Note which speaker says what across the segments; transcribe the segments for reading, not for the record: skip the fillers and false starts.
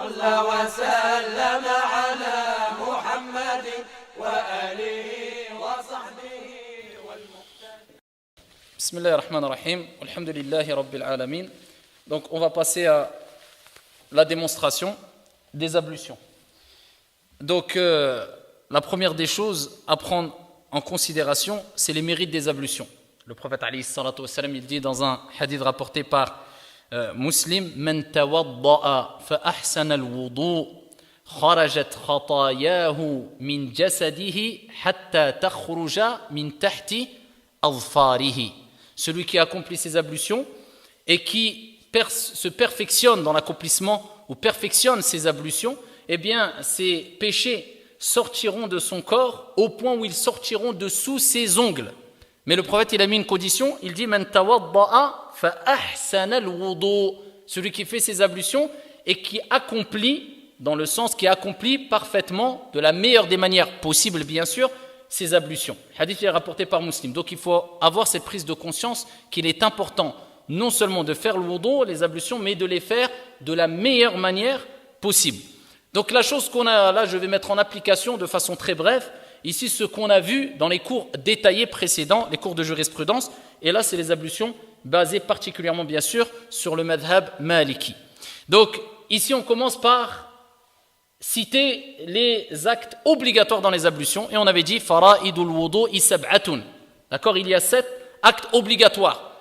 Speaker 1: صلى وسلم على محمد وآله وصحبه والمقتدى.
Speaker 2: Bismillah ar-Rahman ar-Rahim. Alhamdulillahi Rabbil Alamin. Donc on va passer à la démonstration des ablutions. Donc la première des choses à prendre en considération, c'est les mérites des ablutions. Le prophète alayhi salatu wassalam, il dit dans un hadith rapporté par Muslim, Man tawadda'a fa ahsana al-wudu' kharajat khatayahu min jasadihi hatta takhruja min tahti adfarihi. Celui qui accomplit ses ablutions et qui se perfectionne dans l'accomplissement ou perfectionne ses ablutions, eh bien ses péchés sortiront de son corps au point où ils sortiront de sous ses ongles. Mais le prophète, il a mis une condition, il dit Man tawadda'a fa ahsana al-wudu', celui qui fait ses ablutions et qui accomplit, dans le sens qui accomplit parfaitement, de la meilleure des manières possibles bien sûr, ses ablutions. Le hadith est rapporté par Muslim. Donc il faut avoir cette prise de conscience qu'il est important non seulement de faire le wudu, les ablutions, mais de les faire de la meilleure manière possible. Donc la chose qu'on a là, je vais mettre en application de façon très brève, ici ce qu'on a vu dans les cours détaillés précédents, les cours de jurisprudence, et là c'est les ablutions basées particulièrement bien sûr sur le madhab maliki. Donc ici on commence par citer les actes obligatoires dans les ablutions, et on avait dit fara'idul wudu'i sab'atun. D'accord, il y a 7 actes obligatoires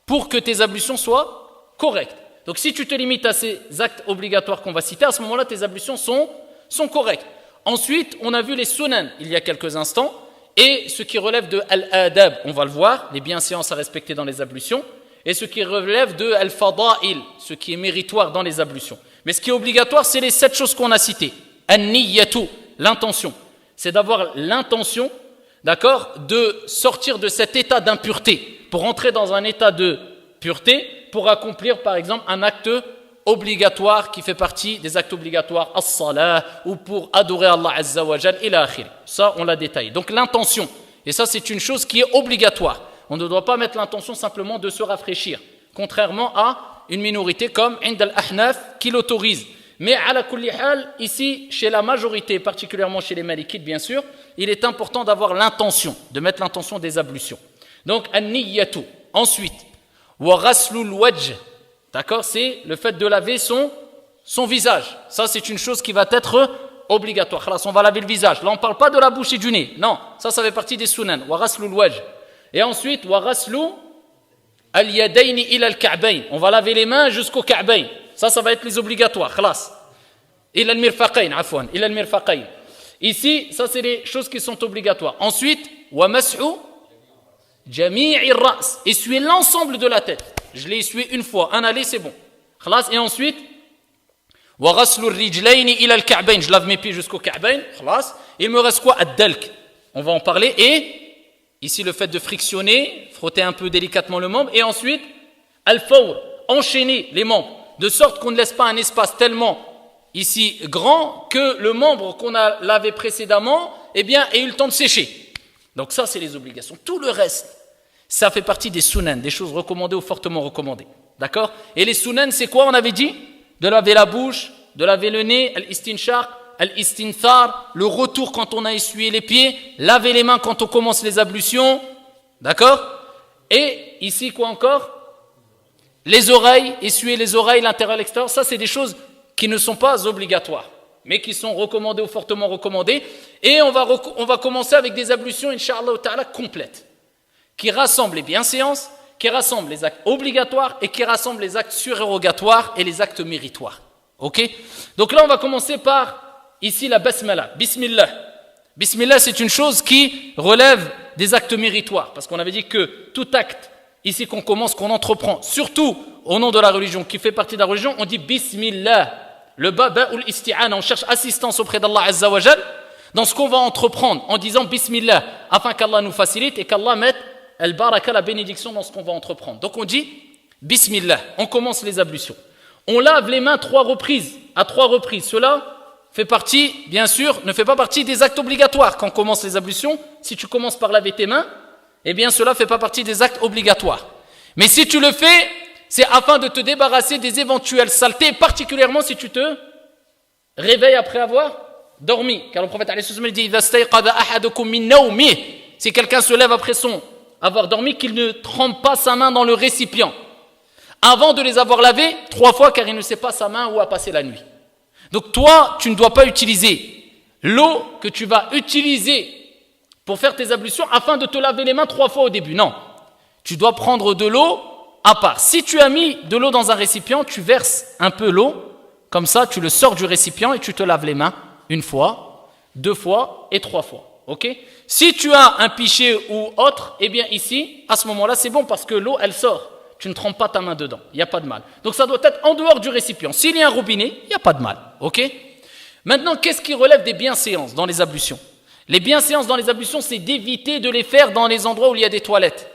Speaker 2: pour que tes ablutions soient correctes. Donc si tu te limites à ces actes obligatoires qu'on va citer, à ce moment-là tes ablutions sont correctes. Ensuite, on a vu les sunan il y a quelques instants, et ce qui relève de al-adab, on va le voir, les bienséances à respecter dans les ablutions, et ce qui relève de al-fada'il, ce qui est méritoire dans les ablutions. Mais ce qui est obligatoire, c'est les 7 choses qu'on a citées. An-niyyatu, l'intention. C'est d'avoir l'intention, d'accord, de sortir de cet état d'impureté pour entrer dans un état de pureté, pour accomplir par exemple un acte obligatoire qui fait partie des actes obligatoires, as-salah, ou pour adorer Allah Azza wa Jal, ila akhir. Ça, on l'a détaillé. Donc l'intention, et ça c'est une chose qui est obligatoire. On ne doit pas mettre l'intention simplement de se rafraîchir, contrairement à une minorité comme Ind al-Ahnaf qui l'autorise. Mais à la kulli hal, ici, chez la majorité, particulièrement chez les malikites bien sûr, il est important d'avoir l'intention, de mettre l'intention des ablutions. Donc, an-niyyatu. Ensuite, wa ghaslul wajh. D'accord, c'est le fait de laver son visage. Ça, c'est une chose qui va être obligatoire. Khalas, on va laver le visage. Là, on ne parle pas de la bouche et du nez. Non, ça fait partie des sunan. Wa ghaslul wajh. Et ensuite, wa ghaslu al-yadayni ila al-ka'bayn. On va laver les mains jusqu'au ka'bayn. Ça va être les obligatoires. Khalas. Ila al-mirfaqayn, afwan. Ila al-mirfaqayn. Ici, ça, c'est les choses qui sont obligatoires. Ensuite, wa mas'u jami'i ar-ra's. Essuyer l'ensemble de la tête. Je l'ai essuyé une fois, un aller, c'est bon. Khalas. Et ensuite, wa ghaslu ar-rijlayni ila al-ka'bayn. Je lave mes pieds jusqu'au ka'bayn. Khalas. Il me reste quoi? Ad-dalk. On va en parler. Et ici, le fait de frictionner, frotter un peu délicatement le membre. Et ensuite, al-fawr, enchaîner les membres, de sorte qu'on ne laisse pas un espace tellement ici grand que le membre qu'on a lavé précédemment, eh bien, ait eu le temps de sécher. Donc ça, c'est les obligations. Tout le reste, ça fait partie des sunan, des choses recommandées ou fortement recommandées. D'accord? Et les sunan, c'est quoi, on avait dit? De laver la bouche, de laver le nez, al-istinshaq, al-istinthar, le retour quand on a essuyé les pieds, laver les mains quand on commence les ablutions, d'accord? Et ici quoi encore? Les oreilles, essuyer les oreilles, l'intérieur et l'extérieur, ça c'est des choses qui ne sont pas obligatoires, mais qui sont recommandées ou fortement recommandées. Et on va commencer avec des ablutions, Inch'Allah ta'ala, complètes, qui rassemblent les bienséances, qui rassemblent les actes obligatoires et qui rassemblent les actes surérogatoires et les actes méritoires. Ok? Donc là on va commencer par ici, la basmala, bismillah. Bismillah, c'est une chose qui relève des actes méritoires. Parce qu'on avait dit que tout acte, ici qu'on commence, qu'on entreprend, surtout au nom de la religion, qui fait partie de la religion, on dit bismillah. Le ba'ul isti'ana, on cherche assistance auprès d'Allah Azza wa Jal dans ce qu'on va entreprendre en disant bismillah, afin qu'Allah nous facilite et qu'Allah mette al-baraka, la bénédiction dans ce qu'on va entreprendre. Donc on dit bismillah, on commence les ablutions. On lave les mains 3 reprises, à 3 reprises. Cela fait partie, bien sûr, ne fait pas partie des actes obligatoires quand on commence les ablutions. Si tu commences par laver tes mains, eh bien cela ne fait pas partie des actes obligatoires. Mais si tu le fais, c'est afin de te débarrasser des éventuelles saletés, particulièrement si tu te réveil après avoir dormi. Car le prophète alayhi salam dit « Idha stayqadha ahadukum min nawmih » si quelqu'un se lève après avoir dormi, qu'il ne trempe pas sa main dans le récipient avant de les avoir lavés 3 fois, car il ne sait pas sa main où a passé la nuit. Donc toi, tu ne dois pas utiliser l'eau que tu vas utiliser pour faire tes ablutions afin de te laver les mains 3 fois au début. Non, tu dois prendre de l'eau à part. Si tu as mis de l'eau dans un récipient, tu verses un peu l'eau, comme ça tu le sors du récipient et tu te laves les mains 1 fois, 2 fois et 3 fois. Ok? Si tu as un pichet ou autre, eh bien ici, à ce moment-là, c'est bon parce que l'eau, elle sort. Tu ne trempes pas ta main dedans, il n'y a pas de mal. Donc ça doit être en dehors du récipient. S'il y a un robinet, il n'y a pas de mal. Ok? Maintenant, qu'est-ce qui relève des bienséances dans les ablutions? Les bienséances dans les ablutions, c'est d'éviter de les faire dans les endroits où il y a des toilettes.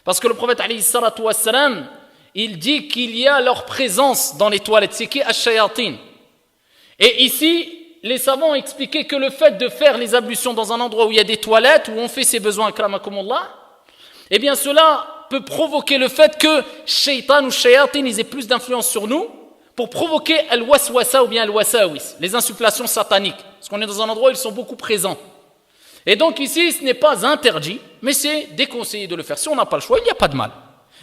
Speaker 2: Parce que le prophète, alayhi salatu wassalam, il dit qu'il y a leur présence dans les toilettes. C'est qui? Ash-shayatin. Et ici, les savants ont expliqué que le fait de faire les ablutions dans un endroit où il y a des toilettes, où on fait ses besoins, akramakumullah, eh bien cela peut provoquer le fait que shaitan ou shayatin, ils aient plus d'influence sur nous pour provoquer al-waswasa ou bien al-wasawis, les insufflations sataniques. Parce qu'on est dans un endroit où ils sont beaucoup présents. Et donc ici, ce n'est pas interdit, mais c'est déconseillé de le faire. Si on n'a pas le choix, il n'y a pas de mal.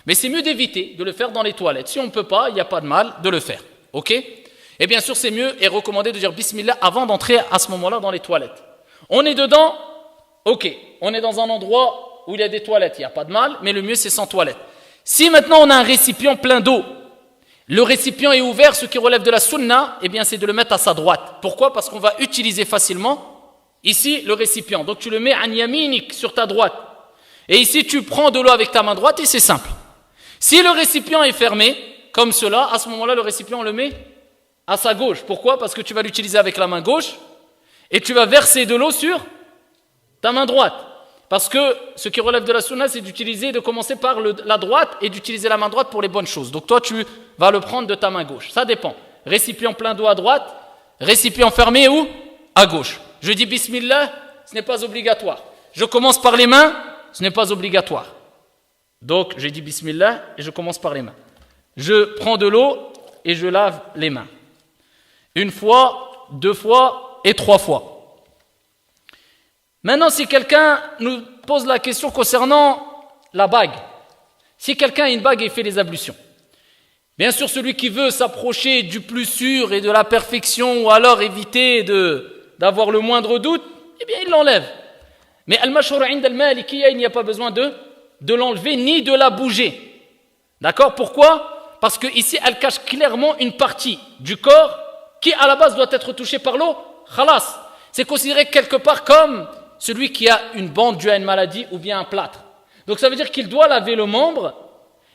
Speaker 2: Mais c'est mieux d'éviter de le faire dans les toilettes. Si on ne peut pas, il n'y a pas de mal de le faire. Ok? Et bien sûr, c'est mieux et recommandé de dire Bismillah avant d'entrer à ce moment-là dans les toilettes. On est dedans, ok. On est dans un endroit où il y a des toilettes, il n'y a pas de mal, mais le mieux c'est sans toilette. Si maintenant on a un récipient plein d'eau, le récipient est ouvert, ce qui relève de la sunna, eh bien c'est de le mettre à sa droite. Pourquoi? Parce qu'on va utiliser facilement ici le récipient. Donc tu le mets an yaminik sur ta droite. Et ici tu prends de l'eau avec ta main droite et c'est simple. Si le récipient est fermé, comme cela, à ce moment-là le récipient on le met à sa gauche. Pourquoi? Parce que tu vas l'utiliser avec la main gauche et tu vas verser de l'eau sur ta main droite. Parce que ce qui relève de la sunna, c'est de commencer par la droite et d'utiliser la main droite pour les bonnes choses. Donc toi, tu vas le prendre de ta main gauche. Ça dépend. Récipient plein d'eau à droite, récipient fermé ou à gauche. Je dis Bismillah, ce n'est pas obligatoire. Je commence par les mains, ce n'est pas obligatoire. Donc, j'ai dit Bismillah et je commence par les mains. Je prends de l'eau et je lave les mains. 1 fois, 2 fois et 3 fois. Maintenant, si quelqu'un nous pose la question concernant la bague, si quelqu'un a une bague et il fait les ablutions, bien sûr, celui qui veut s'approcher du plus sûr et de la perfection, ou alors éviter d'avoir le moindre doute, eh bien, il l'enlève. Mais al-mashhur 'inda al-malikiyya, il n'y a pas besoin de l'enlever ni de la bouger. D'accord? Pourquoi? Parce que ici, elle cache clairement une partie du corps qui, à la base, doit être touchée par l'eau. Khalas. C'est considéré quelque part comme celui qui a une bande due à une maladie ou bien un plâtre. Donc ça veut dire qu'il doit laver le membre.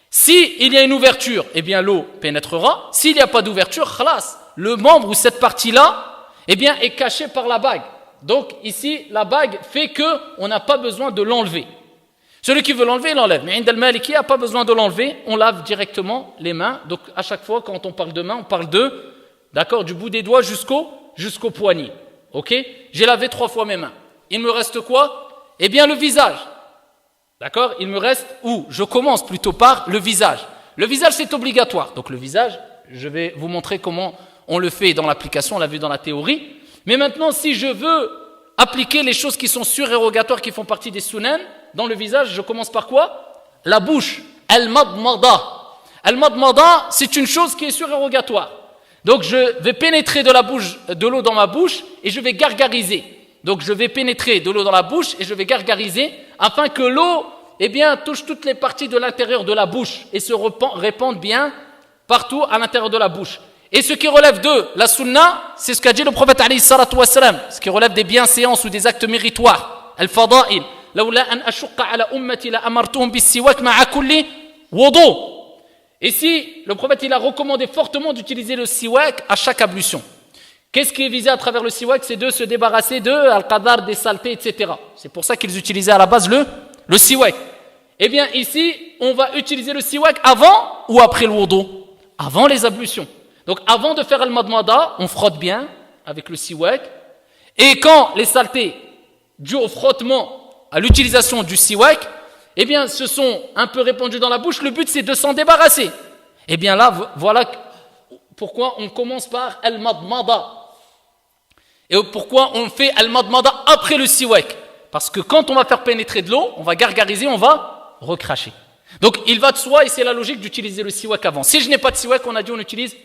Speaker 2: S'il y a une ouverture, eh bien l'eau pénétrera. S'il n'y a pas d'ouverture, khalas, le membre ou cette partie-là, eh bien est cachée par la bague. Donc ici, la bague fait qu'on n'a pas besoin de l'enlever. Celui qui veut l'enlever, il l'enlève. Mais Indal Maliki n'a pas besoin de l'enlever, on lave directement les mains. Donc à chaque fois, quand on parle de main, on parle d'accord, du bout des doigts jusqu'au poignet. Ok? J'ai lavé 3 fois mes mains. Il me reste quoi? Eh bien le visage. D'accord? Il me reste où? Je commence plutôt par le visage. Le visage, c'est obligatoire. Donc le visage, je vais vous montrer comment on le fait dans l'application, on l'a vu dans la théorie. Mais maintenant, si je veux appliquer les choses qui sont surérogatoires, qui font partie des sunan, dans le visage, je commence par quoi? La bouche. Al-madmada. Al-madmada, c'est une chose qui est surérogatoire. Donc je vais pénétrer de l'eau dans ma bouche et je vais gargariser. Donc je vais pénétrer de l'eau dans la bouche et je vais gargariser afin que l'eau touche toutes les parties de l'intérieur de la bouche et se répande bien partout à l'intérieur de la bouche. Et ce qui relève de la sunna, c'est ce qu'a dit le prophète alayhi salatu wassalam, ce qui relève des bienséances ou des actes méritoires. Al-fada'il. Lawla an ashqa ala ummati la amartuhum bis-siwak ma'a kulli wudu. Ici, le prophète il a recommandé fortement d'utiliser le siwak à chaque ablution. Qu'est-ce qui est visé à travers le siwak? C'est de se débarrasser de al-qadar, des saletés, etc. C'est pour ça qu'ils utilisaient à la base le siwak. Eh bien ici, on va utiliser le siwak avant ou après le wudu? Avant les ablutions. Donc avant de faire al-madmada, on frotte bien avec le siwak. Et quand les saletés dues au frottement, à l'utilisation du siwak, eh bien se sont un peu répandues dans la bouche, le but c'est de s'en débarrasser. Eh bien là, voilà pourquoi on commence par al-madmada. Et pourquoi on fait al-madmada après le siwak? Parce que quand on va faire pénétrer de l'eau, on va gargariser, on va recracher. Donc il va de soi, et c'est la logique d'utiliser le siwak avant. Si je n'ai pas de siwak, on a dit on utilise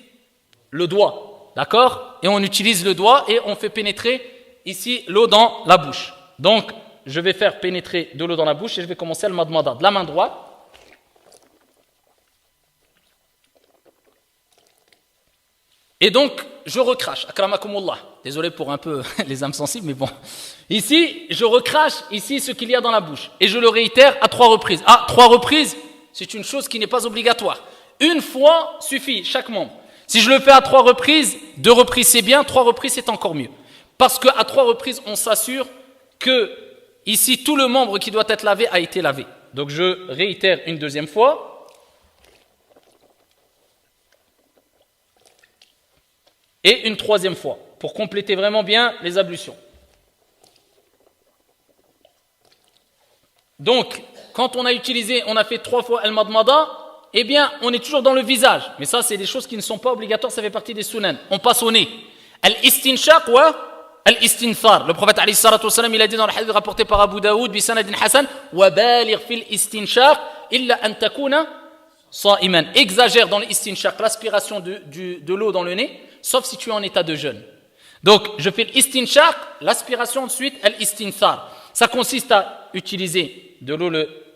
Speaker 2: le doigt, d'accord? Et on utilise le doigt et on fait pénétrer ici l'eau dans la bouche. Donc je vais faire pénétrer de l'eau dans la bouche et je vais commencer al-madmada de la main droite. Et donc, je recrache, akramakumullah. Désolé pour un peu les âmes sensibles, mais bon. Ici, je recrache ici ce qu'il y a dans la bouche. Et je le réitère à 3 reprises. Ah, 3 reprises, c'est une chose qui n'est pas obligatoire. Une fois suffit, chaque membre. Si je le fais à 3 reprises, 2 reprises c'est bien, 3 reprises c'est encore mieux. Parce qu'à 3 reprises, on s'assure que ici, tout le membre qui doit être lavé a été lavé. Donc, je réitère une deuxième fois. Et une troisième fois, pour compléter vraiment bien les ablutions. Donc, quand on a fait 3 fois al-madmada, eh bien, on est toujours dans le visage. Mais ça, c'est des choses qui ne sont pas obligatoires, ça fait partie des sunan. On passe au nez. Al-istinshaq wa al-istinthar. Le prophète, alayhi salatu wassalam, il a dit dans le hadith rapporté par Abu Daoud, bi sanadin hasan, wa baligh fil istinshaq illa an takuna sa'iman. Exagère dans l'istinshaq, l'aspiration de l'eau dans le nez, sauf si tu es en état de jeûne. Donc, je fais l'istinshaq, l'aspiration ensuite, al-istinthar. Ça consiste à utiliser de l'eau,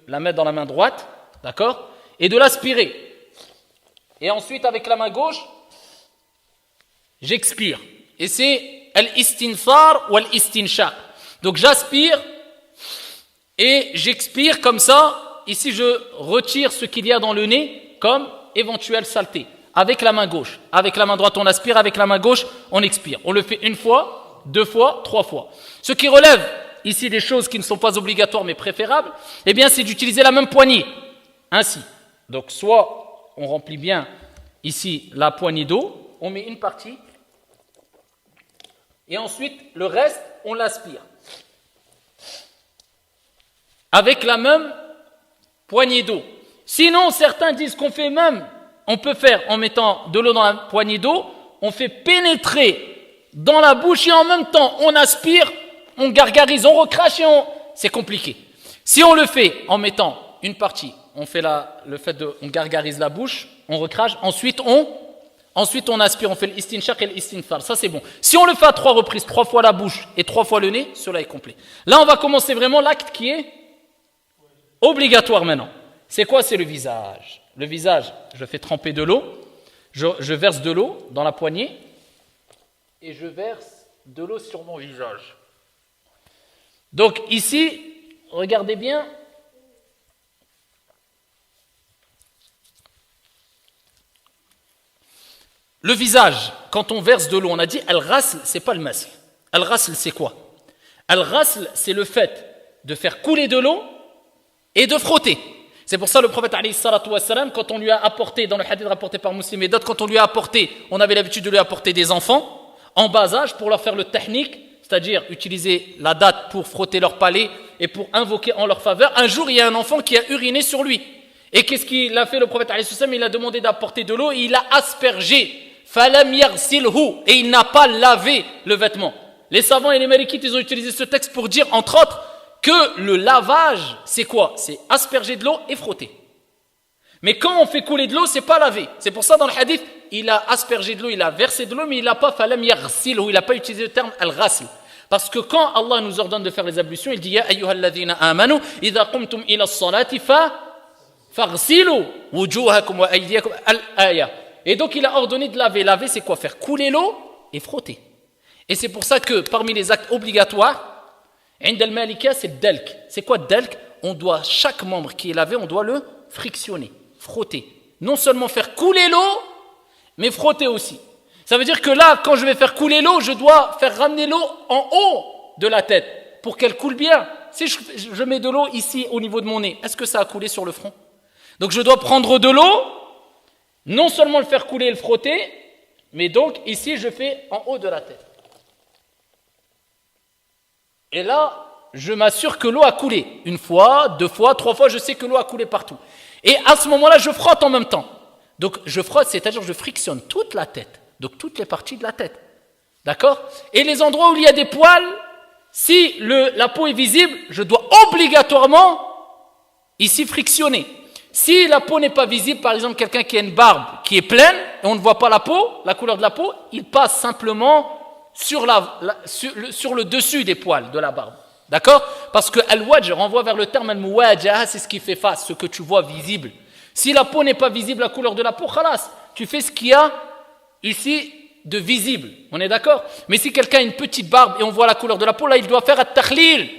Speaker 2: la mettre dans la main droite, d'accord, et de l'aspirer. Et ensuite, avec la main gauche, j'expire. Et c'est al-istinthar ou al-istinshaq. Donc, j'aspire et j'expire comme ça. Ici, je retire ce qu'il y a dans le nez comme éventuelle saleté. Avec la main gauche. Avec la main droite, on aspire. Avec la main gauche, on expire. On le fait 1 fois, 2 fois, 3 fois. Ce qui relève ici des choses qui ne sont pas obligatoires mais préférables, eh bien, c'est d'utiliser la même poignée. Ainsi. Donc, soit on remplit bien ici la poignée d'eau, on met une partie, et ensuite, le reste, on l'aspire. Avec la même poignée d'eau. Sinon, certains disent qu'on fait même... On peut faire, en mettant de l'eau dans la poignée d'eau, on fait pénétrer dans la bouche et en même temps, on aspire, on gargarise, on recrache et c'est compliqué. Si on le fait en mettant une partie, on fait on gargarise la bouche, on recrache, ensuite on aspire, on fait l'istinshaq et l'istinthar. Ça, c'est bon. Si on le fait à 3 reprises, 3 fois la bouche et 3 fois le nez, cela est complet. Là, on va commencer vraiment l'acte qui est obligatoire maintenant. C'est quoi? C'est le visage. Le visage, je fais tremper de l'eau, je verse de l'eau dans la poignée et je verse de l'eau sur mon visage. Donc ici, regardez bien, le visage, quand on verse de l'eau, on a dit al-ghasl, c'est pas le masl. Al-ghasl, c'est quoi? Al-ghasl, c'est le fait de faire couler de l'eau et de frotter. C'est pour ça le prophète alayhi salatu wassalam, quand on lui a apporté, dans le hadith rapporté par Muslim et d'autres, quand on lui a apporté, on avait l'habitude de lui apporter des enfants en bas âge pour leur faire le tahnik, c'est-à-dire utiliser la date pour frotter leur palais et pour invoquer en leur faveur. Un jour, il y a un enfant qui a uriné sur lui. Et qu'est-ce qu'il a fait le prophète alayhi salatu wassalam? Il a demandé d'apporter de l'eau et il a aspergé. Falam yaghsilhu, et il n'a pas lavé le vêtement. Les savants et les malikites, ils ont utilisé ce texte pour dire, entre autres, que le lavage, c'est quoi? C'est asperger de l'eau et frotter. Mais quand on fait couler de l'eau, c'est pas laver. C'est pour ça dans le hadith, il a aspergé de l'eau, il a versé de l'eau, mais il n'a pas falam yaghsilhu, il n'a pas utilisé le terme al-ghasl. Parce que quand Allah nous ordonne de faire les ablutions, il dit ya ayyuhalladhina amanu idha qumtum ila as-salati faghsilu wujuhakum wa aydiyakum al-aya. Et donc il a ordonné de laver. Laver, c'est quoi? Faire couler l'eau et frotter. Et c'est pour ça que parmi les actes obligatoires, Ind al-Malika, c'est dalk. C'est quoi dalk? On doit, chaque membre qui est lavé, on doit le frictionner, frotter. Non seulement faire couler l'eau, mais frotter aussi. Ça veut dire que là, quand je vais faire couler l'eau, je dois faire ramener l'eau en haut de la tête pour qu'elle coule bien. Si je mets de l'eau ici au niveau de mon nez, est-ce que ça a coulé sur le front? Donc je dois prendre de l'eau, non seulement le faire couler et le frotter, mais donc ici je fais en haut de la tête. Et là, je m'assure que l'eau a coulé. 1 fois, 2 fois, 3 fois, je sais que l'eau a coulé partout. Et à ce moment-là, je frotte en même temps. Donc, je frotte, c'est-à-dire je frictionne toute la tête. Donc, toutes les parties de la tête. D'accord? Et les endroits où il y a des poils, si la peau est visible, je dois obligatoirement ici frictionner. Si la peau n'est pas visible, par exemple quelqu'un qui a une barbe qui est pleine et on ne voit pas la peau, la couleur de la peau, il passe simplement sur le dessus des poils de la barbe. D'accord? Parce que al-wajh renvoie vers le terme al-muwajaha, c'est ce qui fait face, ce que tu vois visible. Si la peau n'est pas visible, la couleur de la peau, khalas, tu fais ce qu'il y a ici de visible. On est d'accord? Mais si quelqu'un a une petite barbe et on voit la couleur de la peau, là il doit faire at-takhlil.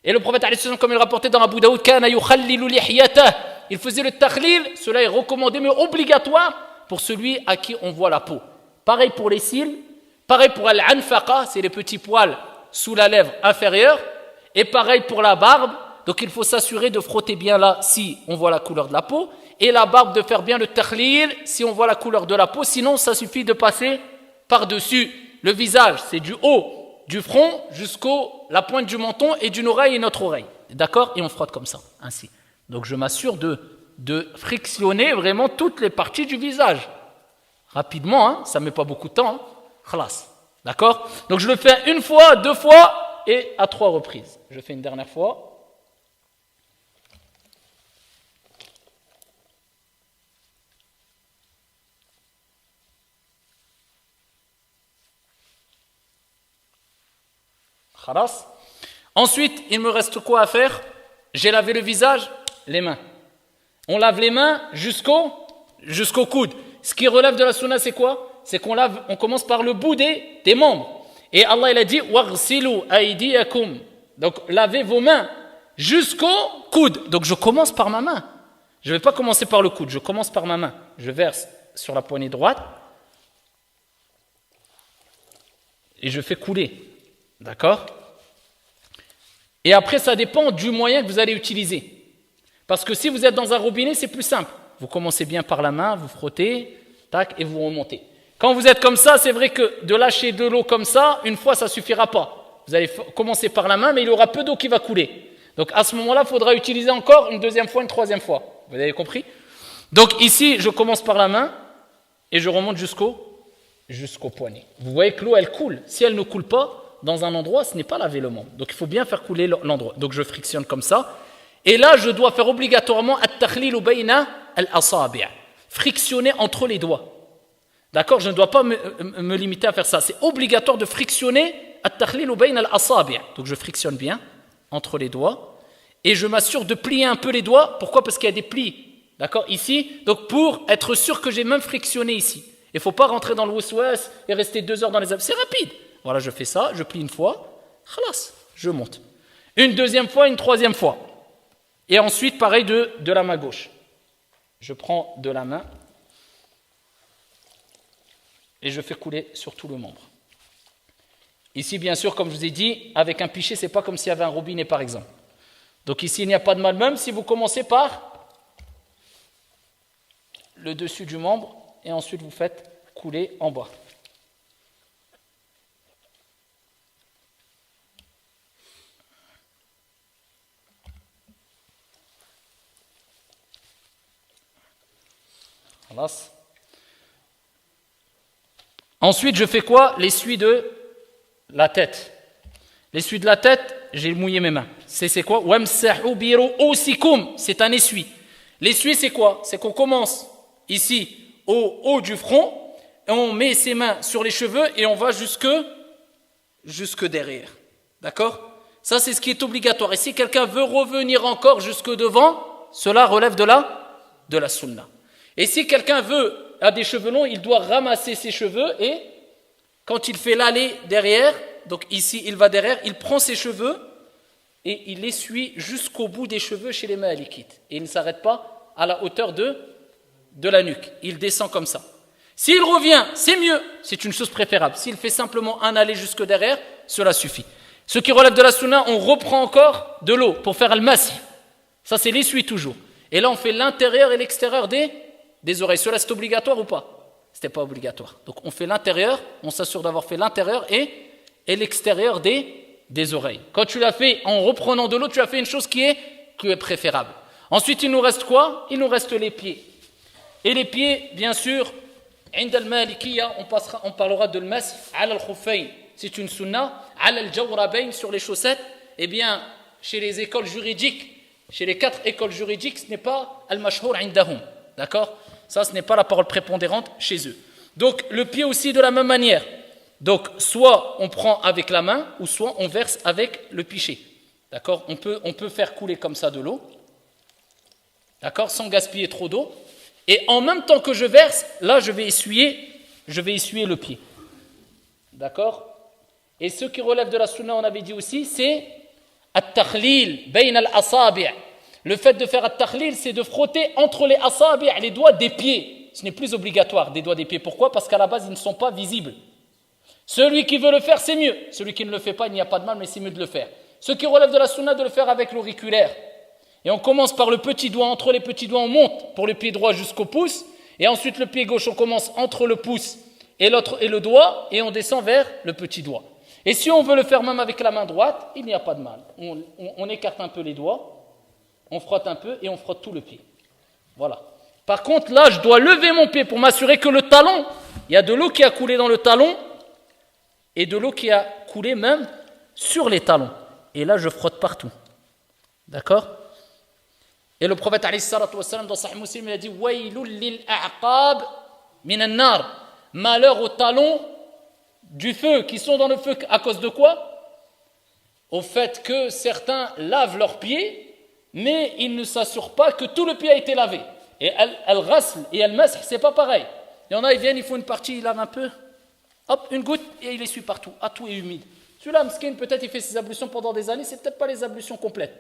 Speaker 2: Et le prophète, comme il rapportait dans Abu Daoud, kana yukhallilu lihiyatah. Il faisait le takhlil, cela est recommandé mais obligatoire pour celui à qui on voit la peau. Pareil pour les cils, pareil pour al-anfaqa, c'est les petits poils sous la lèvre inférieure, et pareil pour la barbe. Donc il faut s'assurer de frotter bien là si on voit la couleur de la peau, et la barbe de faire bien le takhlil si on voit la couleur de la peau, sinon ça suffit de passer par-dessus le visage, c'est du haut du front jusqu'à la pointe du menton et d'une oreille et notre oreille. D'accord? Et on frotte comme ça, ainsi. Donc je m'assure de frictionner vraiment toutes les parties du visage. Rapidement, hein, ça ne met pas beaucoup de temps. Hein. Khalas. D'accord? Donc je le fais une fois, 2 fois et à 3 reprises. Je fais une dernière fois. Khalas. Ensuite, il me reste quoi à faire? J'ai lavé le visage, les mains. On lave les mains jusqu'au coude. Ce qui relève de la sunna, c'est quoi? C'est on commence par le bout des membres. Et Allah il a dit waghsilu aydiyakum. Donc lavez vos mains jusqu'au coude. Donc je commence par ma main. Je ne vais pas commencer par le coude, je commence par ma main. Je verse sur la poignée droite et je fais couler. D'accord? Et après, ça dépend du moyen que vous allez utiliser. Parce que si vous êtes dans un robinet, c'est plus simple. Vous commencez bien par la main, vous frottez, tac, et vous remontez. Quand vous êtes comme ça, c'est vrai que de lâcher de l'eau comme ça, une fois, ça ne suffira pas. Vous allez commencer par la main, mais il y aura peu d'eau qui va couler. Donc à ce moment-là, il faudra utiliser encore une deuxième fois, une troisième fois. Vous avez compris? Donc ici, je commence par la main et je remonte jusqu'au poignet. Vous voyez que l'eau, elle coule. Si elle ne coule pas, dans un endroit, ce n'est pas laver le membre. Donc il faut bien faire couler l'endroit. Donc je frictionne comme ça. Et là, je dois faire obligatoirement at-takhlilu bayna al-asabi'. Frictionner entre les doigts. D'accord? Je ne dois pas me limiter à faire ça. C'est obligatoire de frictionner at-takhlilu bayna al-asabi'. Donc je frictionne bien entre les doigts. Et je m'assure de plier un peu les doigts. Pourquoi? Parce qu'il y a des plis. D'accord? Ici. Donc pour être sûr que j'ai même frictionné ici. Il ne faut pas rentrer dans le waswas et rester 2 heures dans les... C'est rapide. Voilà, je fais ça, je plie une fois, khalas, je monte. Une deuxième fois, une troisième fois. Et ensuite, pareil de la main gauche. Je prends de la main et je fais couler sur tout le membre. Ici, bien sûr, comme je vous ai dit, avec un pichet, ce n'est pas comme s'il y avait un robinet, par exemple. Donc ici, il n'y a pas de mal, même si vous commencez par le dessus du membre et ensuite vous faites couler en bas. Ensuite, je fais quoi? L'essuie de la tête. L'essuie de la tête, j'ai mouillé mes mains. C'est quoi? Wamsahu bi ru'usikum. C'est un essuie. L'essuie, c'est quoi? C'est qu'on commence ici, au haut du front, et on met ses mains sur les cheveux et on va jusque derrière. D'accord? Ça, c'est ce qui est obligatoire. Et si quelqu'un veut revenir encore jusque devant, cela relève de la sunna. Et si quelqu'un a des cheveux longs, il doit ramasser ses cheveux et quand il fait l'aller derrière, donc ici il va derrière, il prend ses cheveux et il essuie jusqu'au bout des cheveux chez les Malikites. Et il ne s'arrête pas à la hauteur de la nuque. Il descend comme ça. S'il revient, c'est mieux, c'est une chose préférable. S'il fait simplement un aller jusque derrière, cela suffit. Ce qui relève de la sunna, on reprend encore de l'eau pour faire al-masih. Ça c'est l'essuie toujours. Et là on fait l'intérieur et l'extérieur des oreilles. Cela c'est obligatoire ou pas? C'était pas obligatoire. Donc on fait l'intérieur, on s'assure d'avoir fait l'intérieur et l'extérieur des oreilles. Quand tu l'as fait en reprenant de l'eau, tu as fait une chose qui est préférable. Ensuite il nous reste quoi? Il nous reste les pieds. Et les pieds, bien sûr, عند المالكية, on parlera de l'mas على الخفين. C'est une sunna. على الجوربين, sur les chaussettes. Eh bien, chez les écoles juridiques, chez les 4 écoles juridiques, ce n'est pas al-mashhour indahum. D'accord? Ça, ce n'est pas la parole prépondérante chez eux. Donc, le pied aussi de la même manière. Donc, soit on prend avec la main, ou soit on verse avec le pichet. D'accord? On peut faire couler comme ça de l'eau. D'accord? Sans gaspiller trop d'eau. Et en même temps que je verse, là, je vais essuyer le pied. D'accord? Et ce qui relève de la sunna, on avait dit aussi, c'est at-takhlil bayna al-asabi'. Le fait de faire at-takhlil, c'est de frotter entre les asabi', les doigts des pieds. Ce n'est plus obligatoire, des doigts des pieds. Pourquoi? Parce qu'à la base, ils ne sont pas visibles. Celui qui veut le faire, c'est mieux. Celui qui ne le fait pas, il n'y a pas de mal, mais c'est mieux de le faire. Ce qui relève de la sunna, de le faire avec l'auriculaire. Et on commence par le petit doigt, entre les petits doigts, on monte pour le pied droit jusqu'au pouce. Et ensuite, le pied gauche, on commence entre le pouce et le doigt, et on descend vers le petit doigt. Et si on veut le faire même avec la main droite, il n'y a pas de mal. On écarte un peu les doigts, on frotte un peu et on frotte tout le pied. Voilà. Par contre, là, je dois lever mon pied pour m'assurer que le talon, il y a de l'eau qui a coulé dans le talon et de l'eau qui a coulé même sur les talons. Et là, je frotte partout. D'accord? Et le prophète alayhi salatu wassalam, dans Sahih Muslim, il a dit Waylul lil a'qab min an-nar. Malheur aux talons du feu, qui sont dans le feu à cause de quoi? Au fait que certains lavent leurs pieds, mais ils ne s'assurent pas que tout le pied a été lavé. Et al-ghasl et al-mash, c'est pas pareil. Il y en a, ils viennent, ils font une partie, ils lavent un peu, hop, une goutte, et il essuie partout. Ah, tout est humide. Celui-là, mskin, peut-être il fait ses ablutions pendant des années, c'est peut-être pas les ablutions complètes.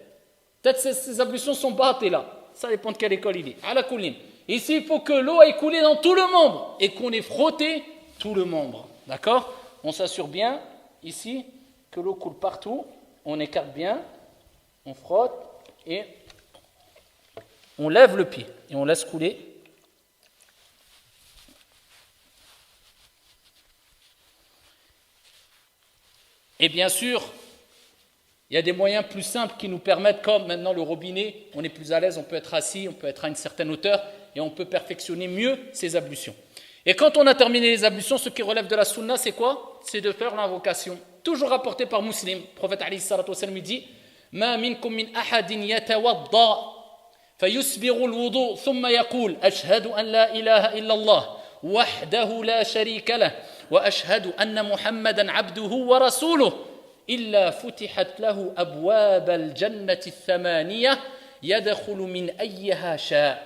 Speaker 2: Peut-être ces ablutions sont battées là. Ça dépend de quelle école il est. Ala kullin. Ici, il faut que l'eau ait coulé dans tout le membre et qu'on ait frotté tout le membre. D'accord? On s'assure bien, ici, que l'eau coule partout. On écarte bien, on frotte et on lève le pied et on laisse couler. Et bien sûr, il y a des moyens plus simples qui nous permettent, comme maintenant le robinet, on est plus à l'aise, on peut être assis, on peut être à une certaine hauteur et on peut perfectionner mieux ses ablutions. Et quand on a terminé les ablutions, ce qui relève de la sunna, c'est quoi? C'est de faire l'invocation. Toujours rapporté par Muslim. Le prophète alayhi salatu wasallam dit Ma minkum min ahadin yatawadda fayusbiru al-wudu thumma yaqul ashhadu an la ilaha illa Allah wahdahu la sharika lah wa ashhadu anna Muhammadan abduhu wa rasuluh illa futihat lahu abwab al-jannati ath-thamaniyah yadkhulu min ayyiha sha'.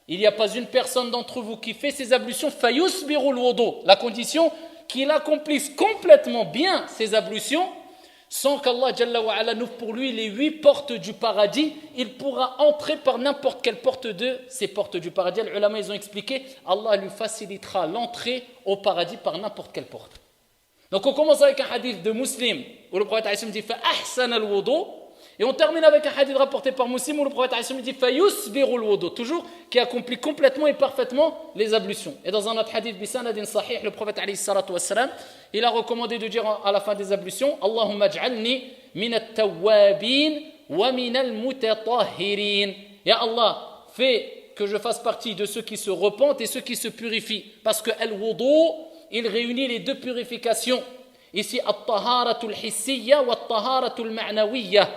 Speaker 2: Il n'y a pas une personne d'entre vous qui fait ses ablutions fayusbiru al-wudu, la condition qu'il accomplisse complètement bien ses ablutions sans qu'Allah Jalla wa Ala n'ouvre pour lui les 8 portes du paradis. Il pourra entrer par n'importe quelle porte de ces portes du paradis. Les ulama, ils ont expliqué, Allah lui facilitera l'entrée au paradis par n'importe quelle porte. Donc on commence avec un hadith de Muslim où le prophète dit fa ahsana al-wudu. Et on termine avec un hadith rapporté par Muslim où le prophète dit fayusbiru al-wudu, toujours qui accomplit complètement et parfaitement les ablutions. Et dans un autre hadith bisanadin sahih, le prophète alayhi salatu wassalam, il a recommandé de dire à la fin des ablutions Allahumma ij'alni min at-tawwabin wa min al-mutatahhirin. Ya Allah, fais que je fasse partie de ceux qui se repentent et ceux qui se purifient, parce que al-wudu, il réunit les deux purifications. Ici at-taharatul hissiyya wa at-taharatul ma'nawiyya.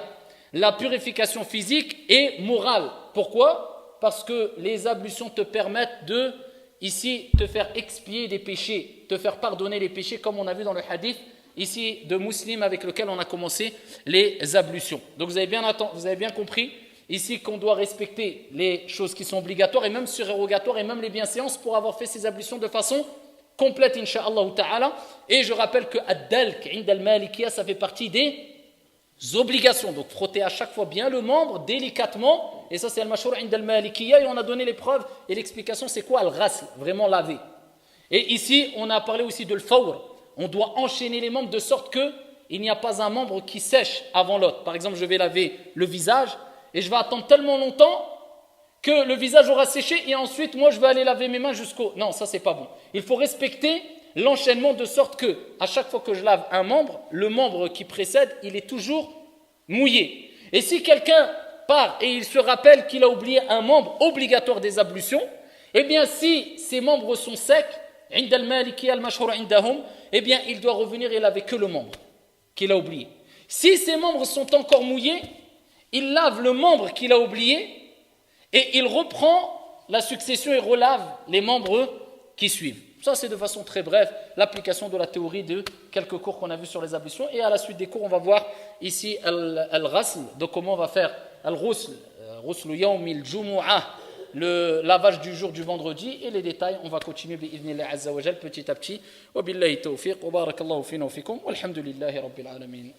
Speaker 2: La purification physique et morale. Pourquoi? Parce que les ablutions te permettent de, ici, te faire expier des péchés, te faire pardonner les péchés, comme on a vu dans le hadith, ici, de Muslim, avec lequel on a commencé les ablutions. Donc vous avez bien compris, ici, qu'on doit respecter les choses qui sont obligatoires, et même surérogatoires, et même les bienséances, pour avoir fait ces ablutions de façon complète, incha'Allah ta'ala. Et je rappelle que ad-dalk, inda al-malikiyya, ça fait partie des obligations, donc frotter à chaque fois bien le membre délicatement, et ça c'est al-mashhur inda al-malikiyya, et on a donné les preuves et l'explication, c'est quoi al-ghasl, vraiment laver. Et ici on a parlé aussi de l-fawr, on doit enchaîner les membres de sorte que il n'y a pas un membre qui sèche avant l'autre. Par exemple, je vais laver le visage et je vais attendre tellement longtemps que le visage aura séché et ensuite moi je vais aller laver mes mains jusqu'au... Non, ça c'est pas bon. Il faut respecter l'enchaînement de sorte que, à chaque fois que je lave un membre, le membre qui précède, il est toujours mouillé. Et si quelqu'un part et il se rappelle qu'il a oublié un membre obligatoire des ablutions, eh bien si ces membres sont secs, عند المالكية المشهور عندهم, eh bien, il doit revenir, il n'avait que le membre qu'il a oublié. Si ses membres sont encore mouillés, il lave le membre qu'il a oublié et il reprend la succession et relave les membres qui suivent. Ça, c'est de façon très brève l'application de la théorie de quelques cours qu'on a vus sur les ablutions. Et à la suite des cours, on va voir ici al-ghasl, donc comment on va faire al-ghusl, ghusl yawm al-jumu'ah, le lavage du jour du vendredi, et les détails, on va continuer bi'idhnillah azza wa jal petit à petit. Wa billahi tawfiq, wa barakallahu fina wa fikum, walhamdulillahi rabbil alamin.